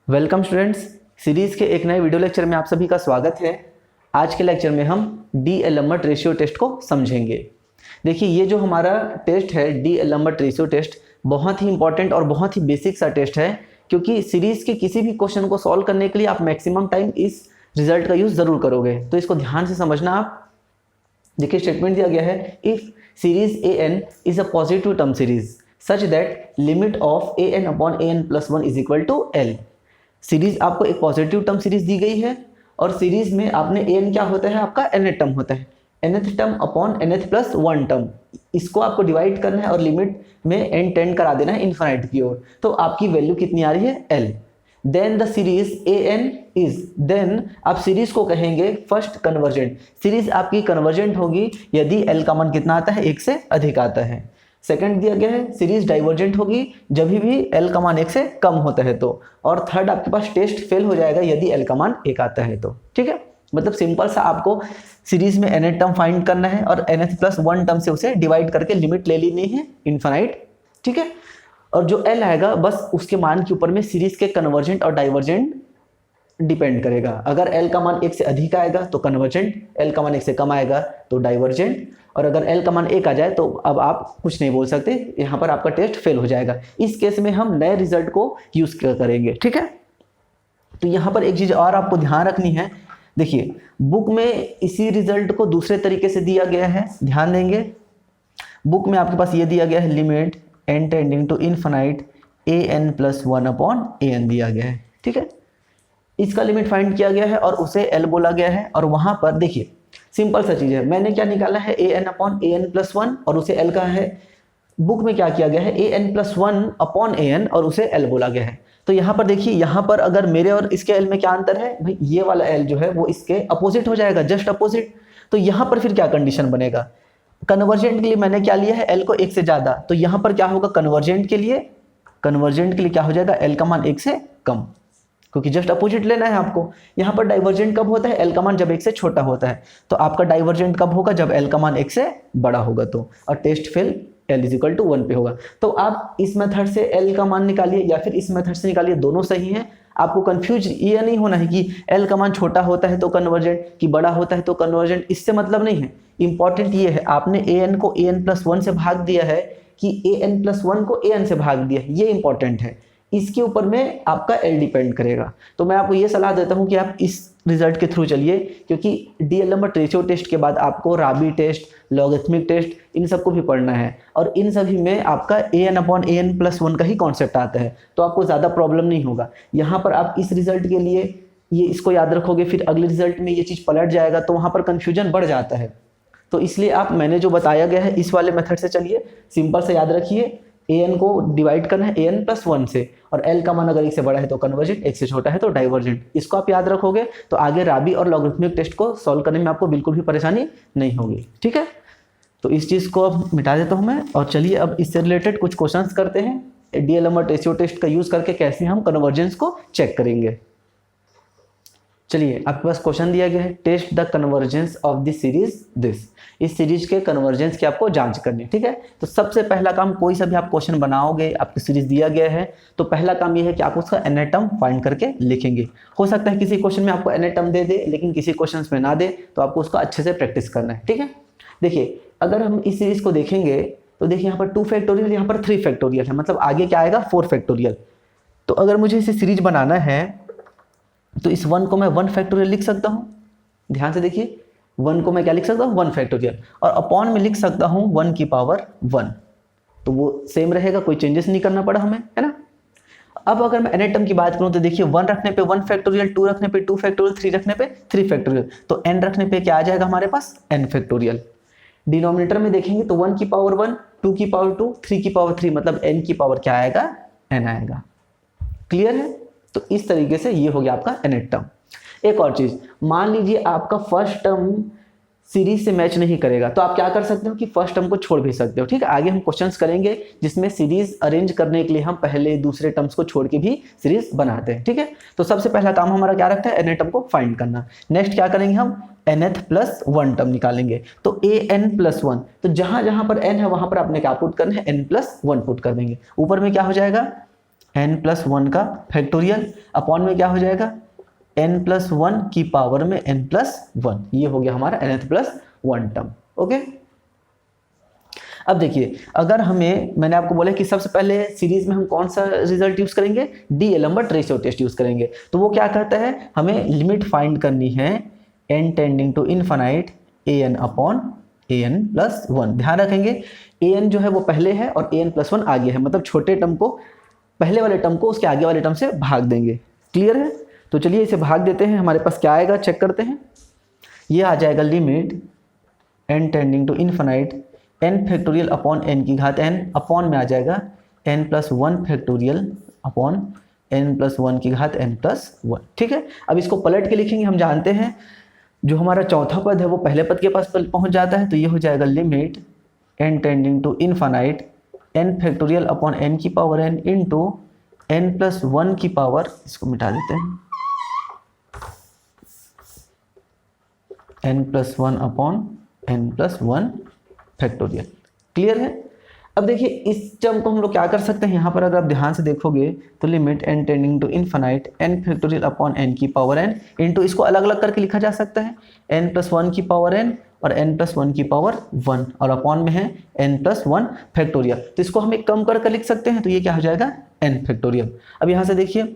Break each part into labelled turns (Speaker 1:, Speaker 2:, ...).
Speaker 1: Welcome students, series के एक नए वीडियो लेक्चर में आप सभी का स्वागत है। आज के लेक्चर में हम डी-एलम्बर्ट रेशियो टेस्ट को समझेंगे। देखिए, ये जो हमारा टेस्ट है डी-एलम्बर्ट रेशियो टेस्ट बहुत ही इंपॉर्टेंट और बहुत ही बेसिक सा टेस्ट है, क्योंकि सीरीज़ के किसी भी क्वेश्चन को सॉल्व करने के लिए आप मैक्सिमम टाइम इस रिजल्ट का यूज़ ज़रूर करोगे, तो इसको ध्यान से समझना आप। देखिए, स्टेटमेंट दिया गया है, if series a n is a positive term series such that limit of a n upon a n plus one is equal to l. Series आपको एक पॉजिटिव टर्म सीरीज दी गई है और सीरीज में आपने एन क्या होता है, आपका nth टर्म होता है, nth term upon nth plus one term, इसको आपको डिवाइड करना है और लिमिट में n टेंड करा देना है इन्फिनिट की ओर। तो आपकी वैल्यू कितनी आ रही है, l। Then the series a n is, then आप सीरीज को कहेंगे फर्स्ट कन्वर्जेंट। सीरीज आपकी कन्वर्जेंट होगी यदि l का मान कितना आता है, एक से अधिक आता है। सेकंड दिया गया है, सीरीज डाइवर्जेंट होगी जब भी l का मान एक से कम होता है तो। और थर्ड आपके पास टेस्ट फेल हो जाएगा यदि l का मान एक आता है तो। ठीक है, मतलब सिंपल सा आपको सीरीज में nth टर्म फाइंड करना है और nth प्लस वन टर्म से उसे डिवाइड करके लिमिट ले लेनी है इनफाइनाइट। ठीक है, और जो l आएगा बस उसके मान के ऊपर में सीरीज के कन्वर्जेंट और डाइवर्जेंट डिपेंड करेगा। अगर l का मान एक से अधिक आएगा तो कन्वर्जेंट, l का मान एक से कम आएगा तो डाइवर्जेंट, और अगर l का मान एक आ जाए तो अब आप कुछ नहीं बोल सकते, यहाँ पर आपका टेस्ट फेल हो जाएगा। इस केस में हम नए रिजल्ट को यूज करेंगे। ठीक है, तो यहाँ पर एक चीज और आपको ध्यान रखनी है। देखिए, बुक में इसी रिजल्ट को दूसरे तरीके से दिया गया है, ध्यान देंगे। बुक में आपके पास ये दिया गया है, limit n tending to infinite a n plus one upon a n दिया गया है। ठीक है, इसका लिमिट फाइंड किया गया है और उसे l बोला गया है। और वहां पर देखिए सिंपल सा चीज है, मैंने क्या निकाला है, ए n upon a n plus one और उसे l कहा है। बुक में क्या किया गया है, ए n plus one upon a N और उसे l बोला गया है। तो यहाँ पर देखिए, यहाँ पर अगर मेरे और इसके l में क्या अंतर है भाई, ये वाला l जो है वो इसके अपोजिट हो जाएगा, जस्ट अपोजिट। तो यहाँ पर फिर क्या कंडीशन बनेगा, कन्वर्जेंट के लिए मैंने क्या लिया है, l को एक से ज्यादा, तो यहाँ पर क्या होगा, कन्वर्जेंट के लिए क्या हो जाएगा, l का मान एक से कम, क्योंकि जस्ट अपोजिट लेना है आपको। यहाँ पर डाइवर्जेंट कब होता है, l का मान जब एक से छोटा होता है, तो आपका डाइवर्जेंट कब होगा, जब l का मान एक से बड़ा होगा तो। और test fail l is equal to one पे होगा। तो आप इस मेथड से l का मान निकालिए या फिर इस मेथड से निकालिए, दोनों सही हैं। आपको कंफ्यूज ये नहीं होना है कि l का मान छोटा होता है तो कन्वर्जेंट कि बड़ा होता है तो कन्वर्जेंट, इससे मतलब नहीं है। इंपॉर्टेंट ये है, आपने an को an प्लस वन से भाग दिया है कि an प्लस वन को an से भाग दिया है, ये इंपॉर्टेंट है। इसके ऊपर में आपका l डिपेंड करेगा। तो मैं आपको ये सलाह देता हूं कि आप इस रिजल्ट के थ्रू चलिए, क्योंकि डी-एलम्बर्ट रेशियो टेस्ट के बाद आपको राबी टेस्ट, लॉगरिथमिक टेस्ट, इन सबको भी पढ़ना है और इन सभी में आपका ए n upon a n plus one का ही कॉन्सेप्ट आता है, तो आपको ज़्यादा प्रॉब्लम नहीं होगा। यहाँ पर आप इस रिजल्ट के लिए ये इसको याद रखोगे, फिर अगले रिजल्ट में ये चीज़ पलट जाएगा तो वहाँ पर कन्फ्यूजन बढ़ जाता है। तो इसलिए आप मैंने जो बताया गया है इस वाले मेथड से चलिए, सिंपल से याद रखिए, ए एन को डिवाइड करना है ए एन प्लस वन से, और एल का मान अगर एक से बड़ा है तो कन्वर्जेंट, एक से छोटा है तो डाइवर्जेंट। इसको आप याद रखोगे तो आगे राबी और लॉगरिथमिक टेस्ट को सॉल्व करने में आपको बिल्कुल भी परेशानी नहीं होगी। ठीक है, तो इस चीज़ को अब मिटा देता हूँ मैं, और चलिए अब इससे रिलेटेड कुछ क्वेश्चंस करते हैं। डी-एलम्बर्ट रेशियो टेस्ट का यूज़ करके कैसे हम कन्वर्जेंस को चेक करेंगे। चलिए, आपके पास क्वेश्चन दिया गया है, test the convergence of this series this. इस सीरीज के कन्वर्जेंस की आपको जांच करनी है। ठीक है, तो सबसे पहला काम, कोई सा भी आप क्वेश्चन बनाओगे, आपकी सीरीज दिया गया है तो पहला काम ये है कि आप उसका nth टर्म फाइंड करके लिखेंगे। हो सकता है किसी क्वेश्चन में आपको nth टर्म दे दे लेकिन किसी क्वेश्चन में ना दे, तो आपको उसका अच्छे से प्रैक्टिस करना है। ठीक है, देखिए अगर हम इस सीरीज को देखेंगे तो देखिए यहाँ पर 2 फैक्टोरियल, यहाँ पर 3 फैक्टोरियल है, मतलब आगे क्या आएगा, 4 फैक्टोरियल। तो अगर मुझे इसे सीरीज बनाना है तो इस 1 को मैं 1 फैक्टोरियल लिख सकता हूँ। ध्यान से देखिए, 1 को मैं क्या लिख सकता हूँ, 1 फैक्टोरियल, और अपॉन में लिख सकता हूँ 1 की पावर 1, तो वो सेम रहेगा, कोई चेंजेस नहीं करना पड़ा हमें, है ना। अब अगर मैं nth टर्म की बात करूँ तो देखिए 1 रखने पे 1 फैक्टोरियल, 2 रखने पे 2 फैक्टोरियल, 3 रखने पे 3 फैक्टोरियल, तो n रखने पे क्या आ जाएगा हमारे पास, n फैक्टोरियल। डिनोमिनेटर में देखेंगे तो 1 की पावर 1, 2 की पावर 2, 3 की पावर 3, मतलब n की पावर क्या आएगा, n आएगा। क्लियर है, तो इस तरीके से ये हो गया आपका nth टर्म। एक और चीज, मान लीजिए आपका फर्स्ट टर्म सीरीज से मैच नहीं करेगा, तो आप क्या कर सकते हो कि फर्स्ट टर्म को छोड़ भी सकते हो। ठीक है, आगे हम क्वेश्चंस करेंगे जिसमें सीरीज अरेंज करने के लिए हम पहले दूसरे टर्म्स को छोड़ के भी सीरीज बनाते हैं। ठीक है, तो सबसे पहला काम हमारा क्या रखता है, nth टर्म को फाइंड करना। नेक्स्ट क्या करेंगे, हम nth प्लस वन टर्म निकालेंगे, तो ए एन प्लस वन, तो जहां जहां पर n है वहां पर आपने क्या पुट करना है, n प्लस वन पुट कर देंगे। ऊपर में क्या हो जाएगा, n प्लस 1 का फैक्टोरियल अपॉन में क्या हो जाएगा n प्लस 1 की पावर में n प्लस 1। ये हो गया हमारा nth प्लस 1 टर्म। ओके, अब देखिए अगर मैंने आपको बोला कि सबसे पहले सीरीज में हम कौन सा रिजल्ट यूज करेंगे, डी-एलम्बर्ट रेशियो टेस्ट यूज करेंगे। तो वो क्या कहता है, हमें लिमिट फाइंड करनी है n tending to infinite an upon an plus 1। ध्यान रखेंगे an जो है वो पहले है और an प्लस 1 आगे है, मतलब छोटे टर्म को, पहले वाले टर्म को उसके आगे वाले टर्म से भाग देंगे। क्लियर है? तो चलिए इसे भाग देते हैं, हमारे पास क्या आएगा चेक करते हैं। ये आ जाएगा limit n tending to infinite n factorial upon n की घात n अपॉन में आ जाएगा n plus 1 factorial upon n plus 1 की घात n प्लस 1। ठीक है, अब इसको पलट के लिखेंगे। हम जानते हैं जो हमारा चौथा पद है वो पहले पद के पास पहुंच जाता है, तो ये हो जाएगा limit n tending to infinite n factorial upon n की power n into n plus 1 की पावर, इसको मिटा देते हैं, n plus 1 upon n plus 1 factorial. Clear है? अब देखिए इस टर्म को हम लोग क्या कर सकते हैं, यहाँ पर अगर आप ध्यान से देखोगे तो limit n tending to infinite n factorial upon n की पावर n इंटू, इसको अलग अलग करके लिखा जा सकता है n प्लस 1 की पावर n और n प्लस 1 की पावर 1 और अपॉन में है n प्लस 1 फैक्टोरियल। तो इसको हम एक कम करके लिख सकते हैं, तो ये क्या हो जाएगा n फैक्टोरियल। अब यहाँ से देखिए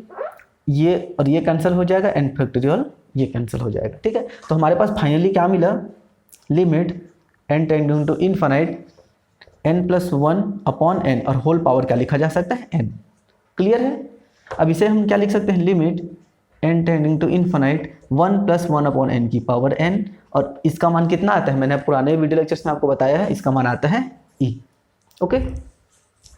Speaker 1: ये और ये कैंसिल हो जाएगा, n फैक्टोरियल ये कैंसिल हो जाएगा। ठीक है, तो हमारे पास फाइनली क्या मिला, limit n tending to infinite n plus 1 upon n और होल पावर क्या लिखा जा सकता है n। क्लियर है? अब इसे हम क्या लिख सकते हैं, limit n tending to infinite 1 plus 1 upon n की पावर n और इसका मान कितना आता है, मैंने पुराने वीडियो लेक्चर्स में आपको बताया है, इसका मान आता है e। ओके,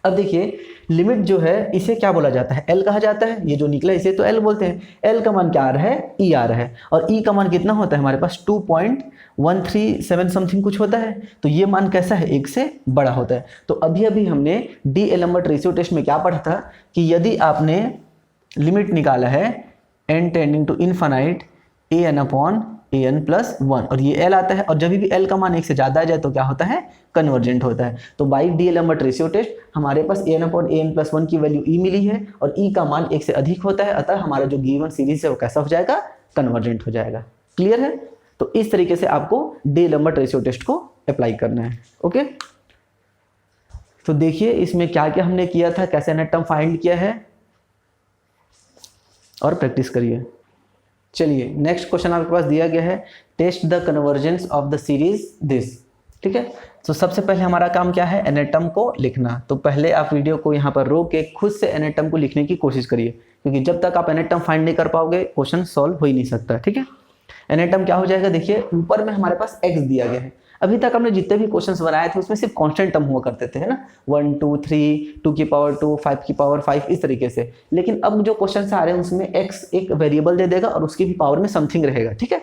Speaker 1: अब देखिए लिमिट जो है इसे क्या बोला जाता है, L कहा जाता है। ये जो निकला इसे तो L बोलते हैं। L का मान क्या आ रहा है, E आ रहा है, और E का मान कितना होता है हमारे पास 2.137 समथिंग कुछ होता है। तो ये मान कैसा है, 1 से बड़ा होता है। तो अभी अभी हमने डी-एलम्बर्ट रेशियो टेस्ट में क्या पढ़ा था कि यदि आपने लिमिट निकाला है n tending to infinite an upon an plus 1 और ये L आता है, और जब भी L का मान 1 से ज़्यादा आ जाए तो क्या होता है, कन्वर्जेंट होता है। तो बाई डी-एलम्बर्ट रेशियो टेस्ट हमारे पास an अपॉन an प्लस 1 की वैल्यू E मिली है और E का मान 1 से अधिक होता है, अतः हमारा जो गिवन सीरीज है वो कैसा हो जाएगा, कन्वर्जेंट हो जाएगा। क्लियर है? तो इस तरीके से आपको डी-एलम्बर्ट रेशियो टेस्ट को अप्लाई करना है। ओके, तो देखिए इसमें क्या क्या हमने किया था, कैसे नेट टर्म फाइंड किया है, और प्रैक्टिस करिए। चलिए नेक्स्ट क्वेश्चन आपके पास दिया गया है, test the convergence of the series this. ठीक है, तो सबसे पहले हमारा काम क्या है, एनेटम को लिखना। तो पहले आप वीडियो को यहाँ पर रोक के खुद से एनेटम को लिखने की कोशिश करिए, क्योंकि जब तक आप एनेटम फाइंड नहीं कर पाओगे क्वेश्चन सॉल्व हो ही नहीं सकता। ठीक है, एनेटम क्या हो जाएगा, देखिए ऊपर में हमारे पास x दिया गया है। अभी तक हमने जितने भी क्वेश्चंस बनाए थे उसमें सिर्फ कांस्टेंट टर्म हुआ करते थे, है ना, 1 2 3 2 की पावर 2 5 की पावर 5 इस तरीके से। लेकिन अब जो क्वेश्चन आ रहे हैं उसमें x एक वेरिएबल दे देगा और उसकी भी पावर में समथिंग रहेगा। ठीक है,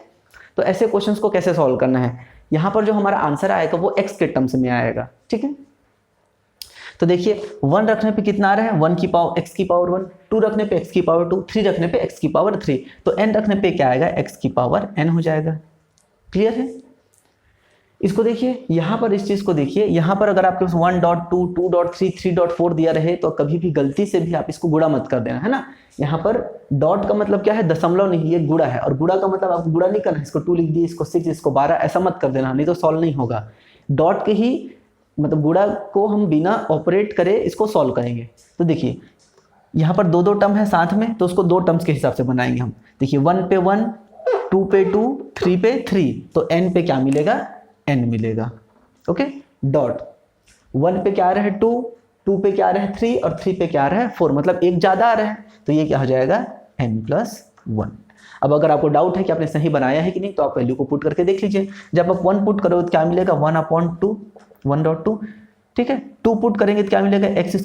Speaker 1: तो ऐसे क्वेश्चंस को कैसे सॉल्व करना है, यहाँ पर जो हमारा आंसर आएगा वो x के टर्म्स में आएगा। ठीक है, तो देखिए 1 रखने पे कितना आ रहा है, 1 की पावर x की पावर 1, 2 रखने पे x की पावर 2, 3 रखने पे x की पावर 3, तो n रखने पे क्या आएगा, x की पावर n हो जाएगा। क्लियर है? इसको देखिए यहाँ पर, इस चीज को देखिए, यहाँ पर अगर आपके पास 1.2 2.3 3.4 दिया रहे तो कभी भी गलती से भी आप इसको गुणा मत कर देना, है ना। यहाँ पर डॉट का मतलब क्या है, दशमलव नहीं, ये गुणा है, और गुणा का मतलब आपको गुणा नहीं करना है, इसको 2 लिख दिए, इसको 6, इसको 12, ऐसा मत कर देना, नहीं तो सॉल्व नहीं होगा। डॉट के ही मतलब गुणा को हम बिना ऑपरेट करे इसको सॉल्व करेंगे। तो देखिए यहाँ पर 2 टर्म है साथ में, तो उसको 2 टर्म्स के हिसाब से बनाएंगे हम। देखिए 1 पे 1, 2 पे 2, 3 पे 3, तो n पे क्या मिलेगा, n मिलेगा। ओके, डॉट 1 पे क्या आ रहा है 2, 2 पे क्या आ रहा है 3 और 3 पे क्या आ रहा है 4, मतलब एक ज़्यादा आ रहा है, तो ये क्या हो जाएगा n+1। अब अगर आपको डाउट है कि आपने सही बनाया है कि नहीं, तो आप वैल्यू को पुट करके देख लीजिए। जब आप 1 पुट करोगे तो क्या मिलेगा, 1/2 1.2। ठीक है, 2 पुट करेंगे तो क्या मिलेगा, x²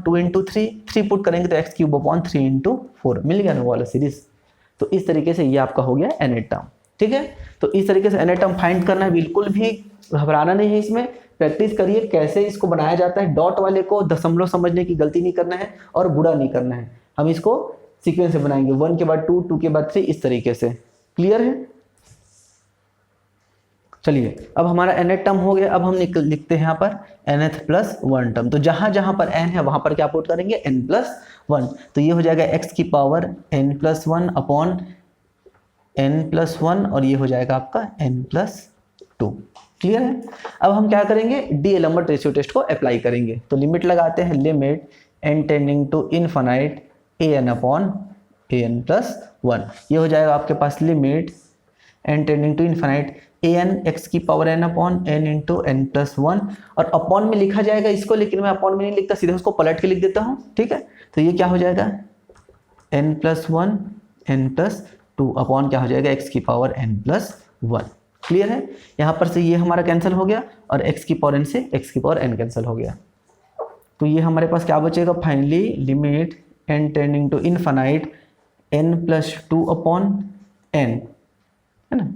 Speaker 1: 2 × 3, 3 पुट करेंगे तो x³ 3 × 4, मिल गया ना वाला सीरीज। तो इस तरीके से ये आपका हो गया एनेटम। ठीक है, तो इस तरीके से एनेटम फाइंड करना है, बिल्कुल भी घबराना नहीं है, इसमें प्रैक्टिस करिए कैसे इसको बनाया जाता है। डॉट वाले को दशमलव समझने की गलती नहीं करना है और गुणा नहीं करना है, हम इसको सीक्वेंस से बनाएंगे, 1 के बाद 2, 2 के बाद 3, इस तरीके से। क्लियर है? चलिए अब हमारा nth टर्म हो गया, अब हम लिखते हैं यहाँ पर nth+1 टर्म। तो जहां जहां पर n है वहां पर क्या पुट करेंगे, n+1 1, तो ये हो जाएगा x की पावर n+1 अपॉन n+1 और ये हो जाएगा आपका n+2। क्लियर है। अब हम क्या करेंगे, डी एलम्बर्ट रेशियो टेस्ट को अप्लाई करेंगे। तो लिमिट लगाते हैं, limit n tending to infinite an upon an+1, ये हो जाएगा आपके पास limit n tending to infinite an x की power n upon n into n+1, और अपॉन में लिखा जाएगा इसको, लेकिन मैं अपॉन में नहीं लिखता, सीधे उसको पलट के लिख देता हूँ। ठीक है, तो ये क्या हो जाएगा n+1 n+2 अपॉन क्या हो जाएगा x की पावर n+1। क्लियर है। यहाँ पर से ये हमारा कैंसिल हो गया और x की पावर n से x की पावर n कैंसिल हो गया। तो ये हमारे पास क्या बचेगा finally, limit n tending to infinite n+2 upon n, है ना,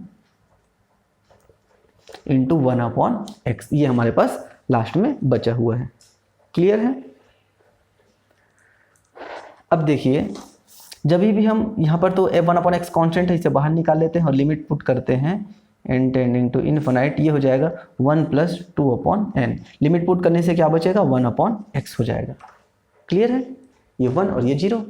Speaker 1: इंटू 1 अपॉन x, ये हमारे पास लास्ट में बचा हुआ है। क्लियर है। अब देखिए, जब भी हम यहाँ पर तो 1 अपॉन x कॉन्स्टेंट है, इसे बाहर निकाल लेते हैं और लिमिट पुट करते हैं n टेंडिंग टू इनफाइनाइट, ये हो जाएगा 1+2 अपॉन n। लिमिट पुट करने से क्या बचेगा, 1 अपॉन x हो जाएगा। क्लियर है, ये 1 और ये 0।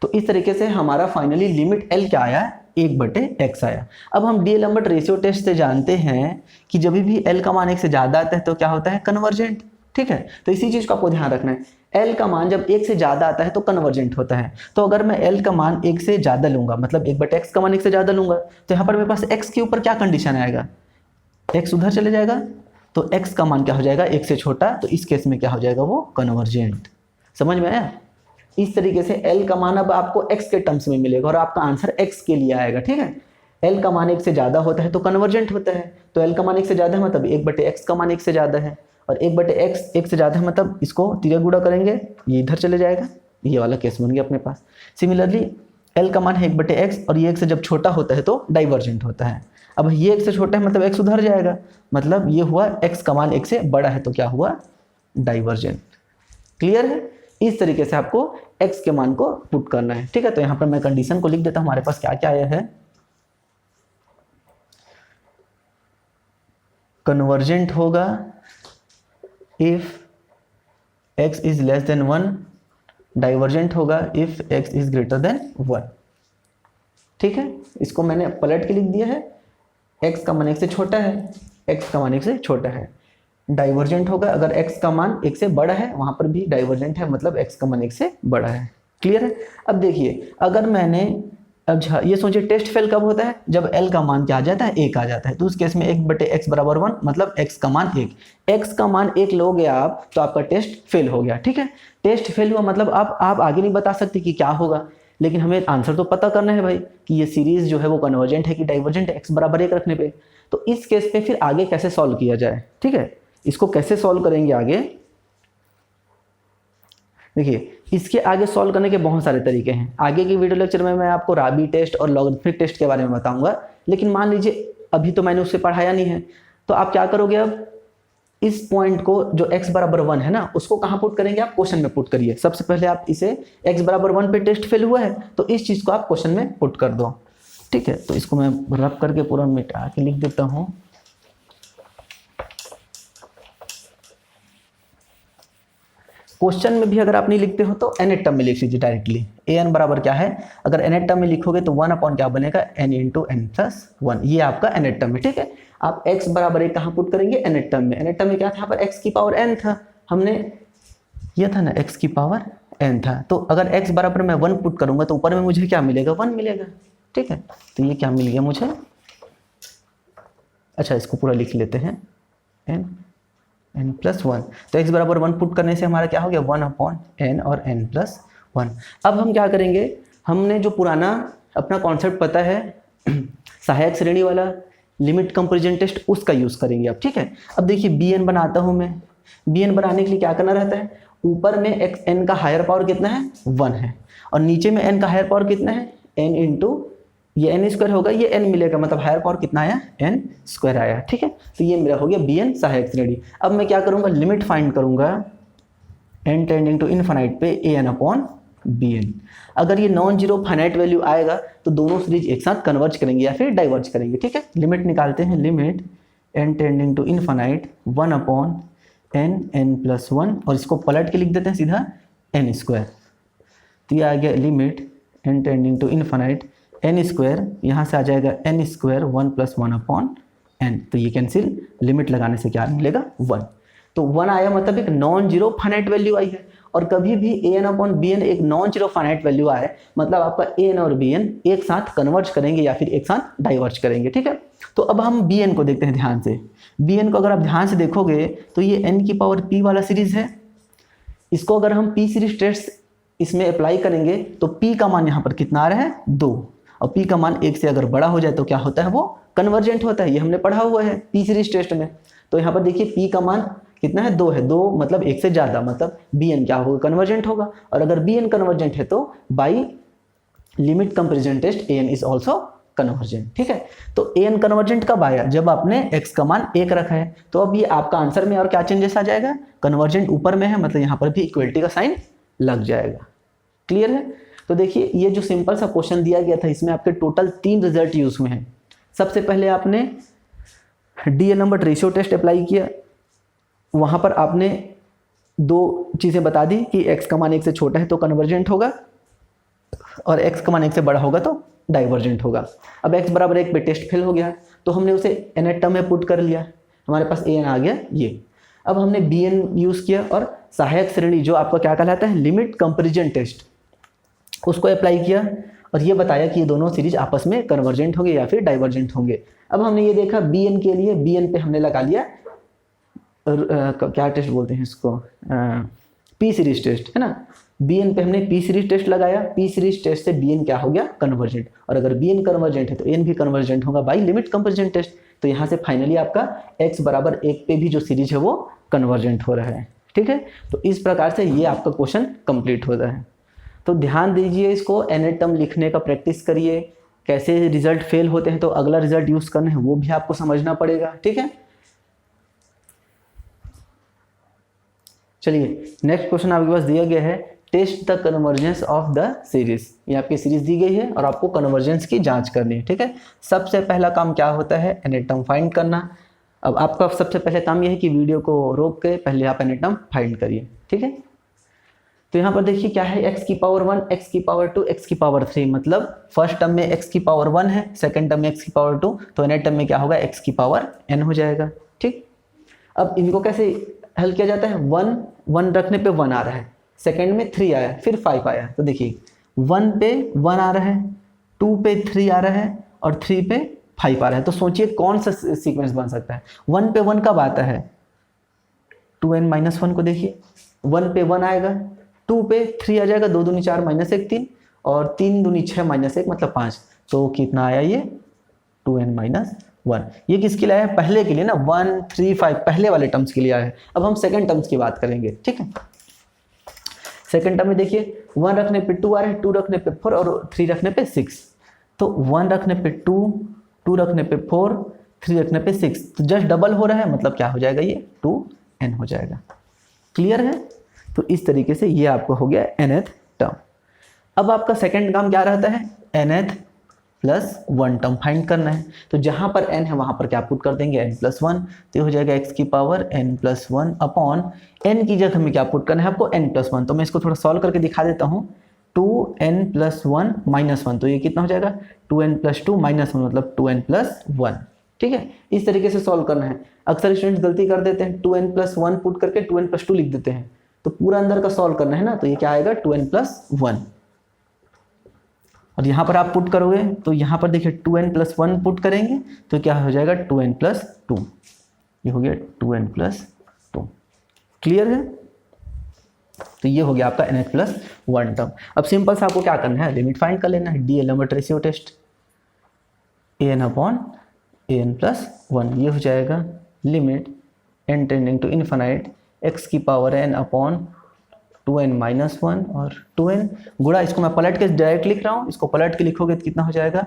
Speaker 1: तो इस तरीके से हमारा फाइनली लिमिट L क्या आया, 1/x आया। अब हम डी एलम्बर्ट रेशियो टेस्ट से जानते हैं कि जब भी L का मान 1 से ज़्यादा आता है तो क्या होता है, कन्वर्जेंट। ठीक है, तो इसी चीज़ को आपको ध्यान रखना है, L का मान जब 1 से ज़्यादा आता है तो कन्वर्जेंट होता है। तो अगर मैं L का मान 1 से ज़्यादा लूँगा, मतलब 1/x का मान 1 से ज़्यादा लूँगा, तो यहाँ पर मेरे पास x के ऊपर क्या कंडीशन आएगा, x उधर चले जाएगा, तो x का मान क्या हो जाएगा, 1 से छोटा, तो इस केस में क्या हो जाएगा, वो कन्वर्जेंट। समझ में आया। इस तरीके से L का मान अब आपको x के टर्म्स में मिलेगा और आपका आंसर x के लिए आएगा। ठीक है, L का मान 1 से ज़्यादा होता है तो कन्वर्जेंट होता है, तो L का मान 1 से ज़्यादा है मतलब 1/x का मान 1 से ज़्यादा है, और 1/x 1 से ज़्यादा है मतलब इसको तिर्यक गुणा करेंगे, ये इधर चले जाएगा, ये वाला केस बन गया अपने पास। सिमिलरली L का मान है 1/x और ये 1 से जब छोटा होता है तो डाइवर्जेंट होता है। अब ये 1 से छोटा है मतलब x उधर जाएगा, मतलब ये हुआ x का मान 1 से बड़ा है तो क्या हुआ, डाइवर्जेंट। क्लियर है। इस तरीके से आपको x के मान को पुट करना है। ठीक है, तो यहाँ पर मैं कंडीशन को लिख देता हूँ, हमारे पास क्या क्या आया है, कन्वर्जेंट होगा if x is less than 1, divergent होगा if x is greater than 1। ठीक है, इसको मैंने पलट के लिख दिया है, x का मान 1 से छोटा है, x का मान 1 से छोटा है। डाइवर्जेंट होगा अगर x का मान 1 से बड़ा है, वहां पर भी डाइवर्जेंट है, मतलब x का मान 1 से बड़ा है। क्लियर है। अब देखिए, अगर मैंने अब ये सोचिए टेस्ट फेल कब होता है, जब L का मान क्या आ जाता है, 1 आ जाता है, तो उस केस में 1/x बराबर 1, मतलब x का मान 1। x का मान 1 लोगे आप तो आपका टेस्ट फेल हो गया। ठीक है, टेस्ट फेल हुआ मतलब आप आगे नहीं बता सकते कि क्या होगा, लेकिन हमें आंसर तो पता करना है भाई कि ये सीरीज जो है वो कन्वर्जेंट है कि डाइवर्जेंट है, x बराबर 1 रखने पे। तो इस केस पे फिर आगे कैसे सॉल्व किया जाए, ठीक है, इसको कैसे सॉल्व करेंगे आगे। देखिए, इसके आगे सॉल्व करने के बहुत सारे तरीके हैं। आगे की वीडियो लेक्चर में मैं आपको राबी टेस्ट और लॉगरिथमिक टेस्ट के बारे में बताऊंगा, लेकिन मान लीजिए अभी तो मैंने उससे पढ़ाया नहीं है, तो आप क्या करोगे, अब इस पॉइंट को जो x बराबर 1 है ना, उसको कहाँ पुट करेंगे, आप क्वेश्चन में पुट करिए। सबसे पहले आप इसे x बराबर 1 पे टेस्ट फेल हुआ है तो इस चीज़ को आप क्वेश्चन में पुट कर दो। ठीक है, तो इसको मैं रब करके पूरा मिटा के लिख देता हूँ। क्वेश्चन में भी अगर आप नहीं लिखते हो तो nth टर्म में लिख लीजिए डायरेक्टली। an बराबर क्या है, अगर nth टर्म में लिखोगे तो 1 अपॉन क्या बनेगा, n इंटू n+1, ये आपका nth टर्म है। ठीक है, आप x बराबर 1 कहाँ पुट करेंगे, nth टर्म में। nth टर्म में क्या था, यहाँ पर x की पावर n था, हमने ये था ना x की पावर n था, तो अगर x बराबर मैं 1 पुट करूंगा तो ऊपर में मुझे क्या मिलेगा, 1 मिलेगा। ठीक है, तो ये क्या मिल गया मुझे, अच्छा इसको पूरा लिख लेते हैं, n+1, तो x बराबर 1 पुट करने से हमारा क्या हो गया, 1 अपॉन n और n+1। अब हम क्या करेंगे, हमने जो पुराना अपना कॉन्सेप्ट पता है सहायक श्रेणी वाला लिमिट कंपैरिजन टेस्ट, उसका यूज़ करेंगे आप। ठीक है, अब देखिए bn बनाता हूँ मैं, bn बनाने के लिए क्या करना रहता है, ऊपर में x n का हायर पावर कितना है, 1 है, और नीचे में n का हायर पावर कितना है, n इंटू ये n² होगा, ये n मिलेगा, मतलब हायर पावर कितना आया, n² आया। ठीक है, तो ये मेरा हो गया bn सहायक श्रेणी। अब मैं क्या करूँगा, लिमिट फाइंड करूँगा n टेंडिंग टू इनफाइनाइट पे an अपॉन bn। अगर ये नॉन जीरो फाइनाइट वैल्यू आएगा तो दोनों सीरीज एक साथ कन्वर्ज करेंगे या फिर डाइवर्ज करेंगे। ठीक है, लिमिट निकालते हैं, limit n tending to infinite 1 upon n+1, और इसको पलट के लिख देते हैं सीधा n²। तो ये आ गया limit n tending to infinite n square, यहाँ से आ जाएगा n स्क्वायर 1 + 1/n। तो ये कैंसिल, लिमिट लगाने से क्या मिलेगा 1। तो 1 आया मतलब एक नॉन जीरो फाइनाइट वैल्यू आई है। और कभी भी an/bn एक नॉन जीरो फाइनाइट वैल्यू आए मतलब आपका an और bn एक साथ कन्वर्ज करेंगे या फिर एक साथ डाइवर्ज करेंगे, ठीक है। तो अब हम bn को देखते हैं ध्यान से। bn को अगर आप ध्यान से देखोगे तो ये n⁻p वाला सीरीज है। इसको अगर हम p सीरीज टेस्ट इसमें अप्लाई करेंगे तो p का मान यहाँ पर कितना आ रहा है 2, और p का मान 1 से अगर बड़ा हो जाए तो क्या होता है, वो कन्वर्जेंट होता है। ये हमने पढ़ा हुआ है p सीरीज टेस्ट में। तो यहाँ पर देखिए p का मान कितना है 2 है, 2 मतलब 1 से ज़्यादा, मतलब bn क्या होगा, कन्वर्जेंट होगा। और अगर bn कन्वर्जेंट है तो by limit comparison test an is also convergent, ठीक है। तो an कन्वर्जेंट कब आया, जब आपने x का मान 1 रखा है। तो अब ये आपका आंसर में और क्या चेंजेस आ जाएगा, कन्वर्जेंट ऊपर में है मतलब यहाँ पर भी इक्वलिटी का साइन लग जाएगा। क्लियर है। तो देखिए ये जो सिंपल सा क्वेश्चन दिया गया था इसमें आपके टोटल 3 रिजल्ट यूज में है। सबसे पहले आपने डी-एलेम्बर्ट रेशियो टेस्ट अप्लाई किया, वहाँ पर आपने 2 चीज़ें बता दी कि x का मान 1 से छोटा है तो कन्वर्जेंट होगा और x का मान 1 से बड़ा होगा तो डाइवर्जेंट होगा। अब x बराबर 1 पे टेस्ट फेल हो गया तो हमने उसे nth टर्म में पुट कर लिया, हमारे पास an आ गया ये। अब हमने bn यूज़ किया और सहायक श्रेणी जो आपका क्या कहलाता है लिमिट कंपैरिजन टेस्ट, उसको अप्लाई किया और ये बताया कि ये दोनों सीरीज आपस में कन्वर्जेंट होंगे या फिर डाइवर्जेंट होंगे। अब हमने ये देखा bn के लिए, bn पे हमने लगा लिया क्या टेस्ट बोलते हैं इसको, p सीरीज टेस्ट है ना। bn पे हमने p सीरीज टेस्ट लगाया, p सीरीज टेस्ट से bn क्या हो गया कन्वर्जेंट, और अगर bn कन्वर्जेंट है तो n भी कन्वर्जेंट होगा बाई लिमिट कंपैरिजन टेस्ट। तो यहाँ से फाइनली आपका x बराबर 1 पे भी जो सीरीज है वो कन्वर्जेंट हो रहा है, ठीक है। तो इस प्रकार से ये आपका क्वेश्चन कंप्लीट होता है। तो ध्यान दीजिए, इसको nth टर्म लिखने का प्रैक्टिस करिए, कैसे रिजल्ट फेल होते हैं तो अगला रिजल्ट यूज करना है वो भी आपको समझना पड़ेगा, ठीक है। चलिए नेक्स्ट क्वेश्चन आपके पास दिया गया है, test the convergence of the series. ये आपकी सीरीज दी गई है और आपको कन्वर्जेंस की जांच करनी है, ठीक है। सबसे पहला काम क्या होता है, nth टर्म फाइंड करना। अब आपका सबसे पहले काम यह है कि वीडियो को रोक के पहले आप nth टर्म फाइंड करिए, ठीक है। तो यहाँ पर देखिए क्या है, x की पावर 1, x की पावर 2, x की पावर 3, मतलब फर्स्ट टर्म में x की पावर 1 है, सेकंड टर्म में x की पावर 2, तो nth टर्म में क्या होगा x की पावर n हो जाएगा, ठीक। अब इनको कैसे हल किया जाता है, 1 रखने पे 1 आ रहा है, सेकंड में 3 आया, फिर 5 आया। तो देखिए 1 पे 1 आ रहा है, 2 पे 3 आ रहा है और 3 पे 5 आ रहा है। तो सोचिए कौन सा सीक्वेंस बन सकता है। 1 पे 1 कब आता है, 2n-1 को देखिए, 1 पे 1 आएगा, 2 पे 3 आ जाएगा, 2 दूनी 4 -1 3 और 3 दूनी 6 -1 मतलब 5। तो कितना आया ये 2n-1। ये किसके लिए आया, पहले के लिए ना, 1 3 5 पहले वाले टर्म्स के लिए आया है। अब हम सेकंड टर्म्स की बात करेंगे, ठीक है। सेकंड टर्म में देखिए 1 रखने पे 2 आ रहा है, 2 रखने पे 4 और 3 रखने पे 6। तो 1 रखने पे 2, 2 रखने पे 4, 3 रखने पे 6, तो जस्ट डबल हो रहा है, मतलब क्या हो जाएगा ये 2n हो जाएगा। क्लियर है। तो इस तरीके से ये आपको हो गया nth टर्म। अब आपका सेकंड काम क्या रहता है, nth प्लस 1 टर्म फाइंड करना है। तो जहां पर n है वहां पर क्या पुट कर देंगे n+1, तो ये हो जाएगा x की पावर n+1 अपॉन n की जगह में क्या पुट करना है आपको n+1। तो मैं इसको थोड़ा सॉल्व करके दिखा देता हूँ, 2n+1 -1, तो ये कितना हो जाएगा 2n+2 -1 मतलब 2n+1, ठीक है। इस तरीके से सॉल्व करना है। अक्सर स्टूडेंट्स गलती कर देते हैं, 2n+1 पुट करके 2n+2 लिख देते हैं, तो पूरा अंदर का सॉल्व करना है ना। तो ये क्या आएगा 2n+1, और यहाँ पर आप पुट करोगे तो यहाँ पर देखिए 2n+1 पुट करेंगे तो क्या हो जाएगा 2n+2, ये हो गया 2n+2। क्लियर है। तो ये हो गया आपका nth+1 टर्म। अब सिंपल सा आपको क्या करना है, लिमिट फाइंड कर लेना है, डी-एलेम्बर्ट रेशियो टेस्ट, an/an+1, ये हो जाएगा limit n tending to infinite x की पावर n अपॉन 2n-1 और 2n गुणा, इसको मैं पलट के डायरेक्ट लिख रहा हूँ, इसको पलट के लिखोगे तो कितना हो जाएगा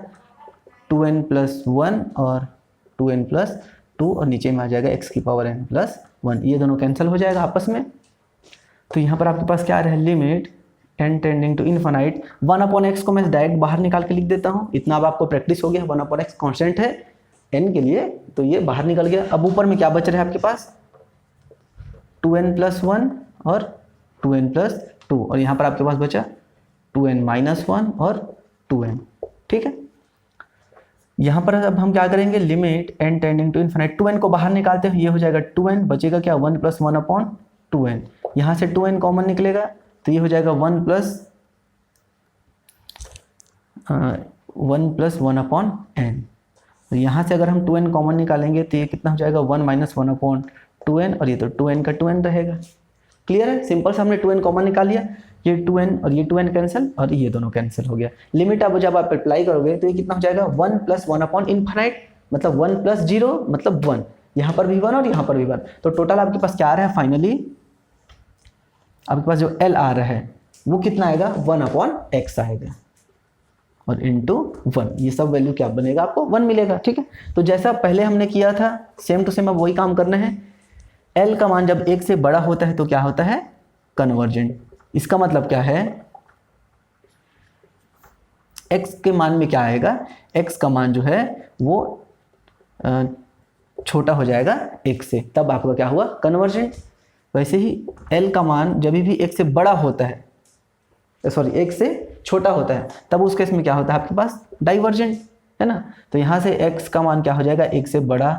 Speaker 1: 2n+1 और 2n+2 और नीचे में आ जाएगा x की पावर n+1, ये दोनों कैंसिल हो जाएगा आपस में। तो यहाँ पर आपके पास क्या आ रहा है, limit n tending to infinite 1/x को मैं डायरेक्ट बाहर निकाल के लिख देता हूँ। इतना अब आपको प्रैक्टिस हो गया, 1/x कॉन्स्टेंट है n के लिए, तो ये बाहर निकल गया। अब ऊपर में क्या बच रहा है आपके पास 2n+1 और 2n+2, और यहाँ पर आपके पास बचा 2n माइनस 1 और 2n। ठीक है, यहाँ पर अब हम क्या करेंगे, limit n tending to infinite, 2n को बाहर निकालते हैं, ये हो जाएगा 2n, बचेगा क्या 1 + 1/2n। यहाँ से 2n कॉमन निकलेगा तो ये हो जाएगा 1 + 1/n। तो यहाँ से अगर हम 2n कॉमन निकालेंगे तो ये कितना हो जाएगा 1 - 1/2n, और ये तो 2n का 2n रहेगा। क्लियर है, सिंपल से हमने 2n कॉमन निकाल लिया, ये 2n और ये 2n कैंसिल और ये दोनों कैंसिल हो गया। लिमिट अब जब आप अप्लाई करोगे तो ये कितना हो जाएगा 1 + 1/∞, मतलब 1 + 0 मतलब 1, यहाँ पर भी 1 और यहाँ पर भी 1। तो टोटल आपके पास क्या आ रहा है, फाइनली आपके पास जो L आ रहा है वो कितना आएगा 1/x आएगा और इंटू 1, ये सब वैल्यू क्या बनेगा, आपको 1 मिलेगा। ठीक है, तो जैसा पहले हमने किया था सेम टू सेम अब वही काम करना है। L का मान जब 1 से बड़ा होता है तो क्या होता है, कन्वर्जेंट। इसका मतलब क्या है, x के मान में क्या आएगा, x का मान जो है वो छोटा हो जाएगा 1 से, तब आपका क्या हुआ, कन्वर्जेंट। वैसे ही L का मान जब भी 1 से बड़ा होता है, सॉरी 1 से छोटा होता है, तब उस केस में क्या होता है आपके पास, डाइवर्जेंट, है ना। तो यहाँ से x का मान क्या हो जाएगा 1 से बड़ा,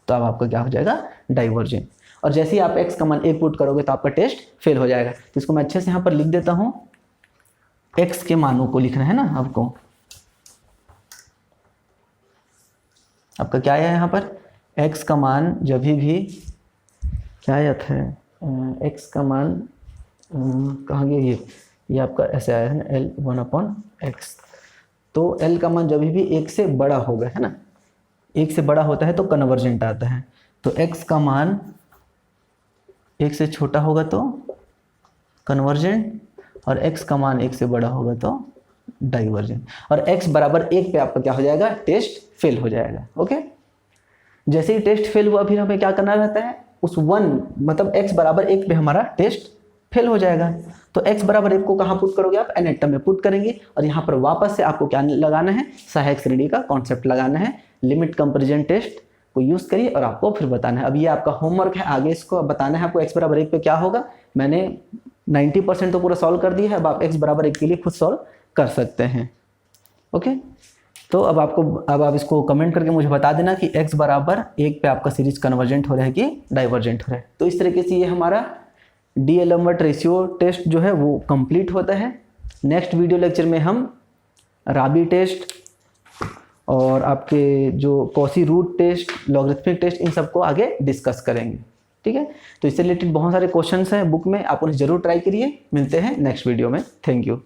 Speaker 1: तो अब आपका क्या हो जाएगा, डाइवर्जेंट। और जैसे ही आप x का मान 1 पुट करोगे तो आपका टेस्ट फेल हो जाएगा। तो इसको मैं अच्छे से यहाँ पर लिख देता हूँ, x के मानों को लिखना है ना आपको। आपका क्या आया यहाँ पर, x का मान जब भी क्या आया था, x का मान कहाँ गया, ये आपका ऐसे आया है L 1/x। तो L का मान जब भी 1 से बड़ा होगा, है ना, 1 से बड़ा होता है तो कन्वर्जेंट आता है। तो x का मान 1 से छोटा होगा तो कन्वर्जेंट, और x का मान 1 से बड़ा होगा तो डाइवर्जेंट। और x = 1 पे आपका क्या हो जाएगा, टेस्ट फेल हो जाएगा। ओके, जैसे ही टेस्ट फेल हुआ फिर हमें क्या करना रहता है, उस 1 मतलब x = 1 पे हमारा टेस्ट फेल हो जाएगा। तो x = 1 को कहाँ पुट करोगे आप, n टर्म में पुट करेंगे, और यहाँ पर वापस से आपको क्या लगाना है, सहायक श्रेणी का कॉन्सेप्ट लगाना है। लिमिट कंपैरिजन टेस्ट को यूज़ करिए और आपको फिर बताना है। अब ये आपका होमवर्क है, आगे इसको बताना है आपको x = 1 पे क्या होगा। मैंने 90% तो पूरा सॉल्व कर दिया है, अब आप x = 1 के लिए खुद सॉल्व कर सकते हैं। ओके, तो अब आप इसको कमेंट करके मुझे बता देना कि x = 1 पे आपका सीरीज कन्वर्जेंट हो रहा है कि डाइवर्जेंट हो रहा है। तो इस तरीके से ये हमारा डी-एलम्बर्ट रेशियो टेस्ट जो है वो कंप्लीट होता है। नेक्स्ट वीडियो लेक्चर में हम राबी टेस्ट और आपके जो Cauchy root test, logarithmic test, इन सबको आगे डिस्कस करेंगे। ठीक है, तो इससे रिलेटेड बहुत सारे क्वेश्चंस हैं बुक में, आप उन्हें जरूर ट्राई करिए। मिलते हैं नेक्स्ट वीडियो में। Thank you.